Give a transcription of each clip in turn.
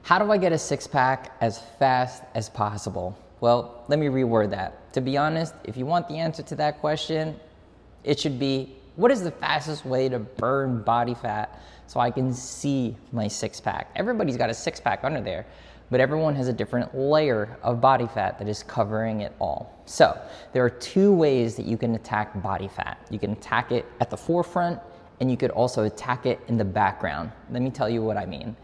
How do I get a six-pack as fast as possible? Well, let me reword that. To be honest, if you want the answer to that question, it should be, what is the fastest way to burn body fat so I can see my six-pack? Everybody's got a six-pack under there, but everyone has a different layer of body fat that is covering it all. So there are two ways that you can attack body fat. You can attack it at the forefront, and you could also attack it in the background. Let me tell you what I mean.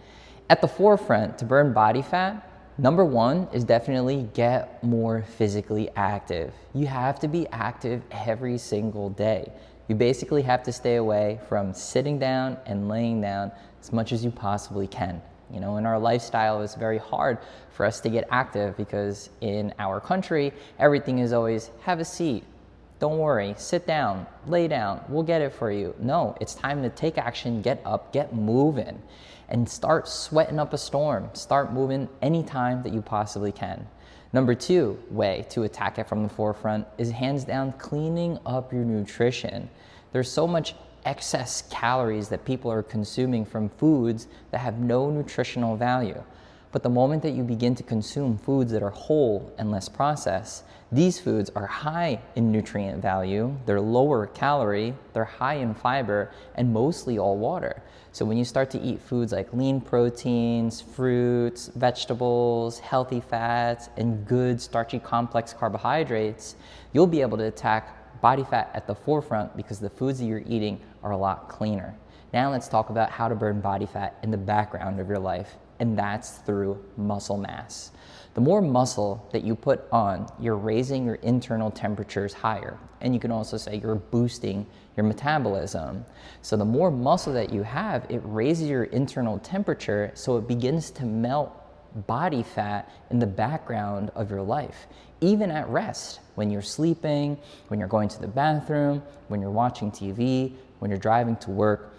At the forefront, to burn body fat, number one is definitely get more physically active. You have to be active every single day. You basically have to stay away from sitting down and laying down as much as you possibly can. You know, in our lifestyle, it's very hard for us to get active because in our country, everything is always have a seat. Don't worry, sit down, lay down, we'll get it for you. No, it's time to take action, get up, get moving, and start sweating up a storm. Start moving anytime that you possibly can. Number two way to attack it from the forefront is hands down cleaning up your nutrition. There's so much excess calories that people are consuming from foods that have no nutritional value. But the moment that you begin to consume foods that are whole and less processed, these foods are high in nutrient value, they're lower calorie, they're high in fiber, and mostly all water. So when you start to eat foods like lean proteins, fruits, vegetables, healthy fats, and good starchy complex carbohydrates, you'll be able to attack body fat at the forefront because the foods that you're eating are a lot cleaner. Now let's talk about how to burn body fat in the background of your life, and that's through muscle mass. The more muscle that you put on, you're raising your internal temperatures higher. And you can also say you're boosting your metabolism. So the more muscle that you have, it raises your internal temperature, so it begins to melt body fat in the background of your life, even at rest, when you're sleeping, when you're going to the bathroom, when you're watching TV, when you're driving to work.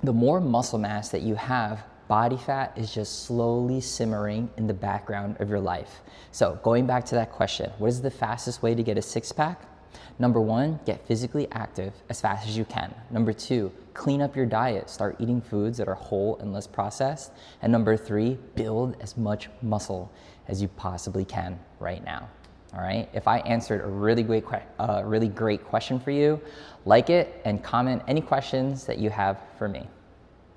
The more muscle mass that you have, body fat is just slowly simmering in the background of your life. So going back to that question, what is the fastest way to get a six-pack? Number one, get physically active as fast as you can. Number two, clean up your diet. Start eating foods that are whole and less processed. And number three, build as much muscle as you possibly can right now. All right, if I answered a really great question for you, like it and comment any questions that you have for me.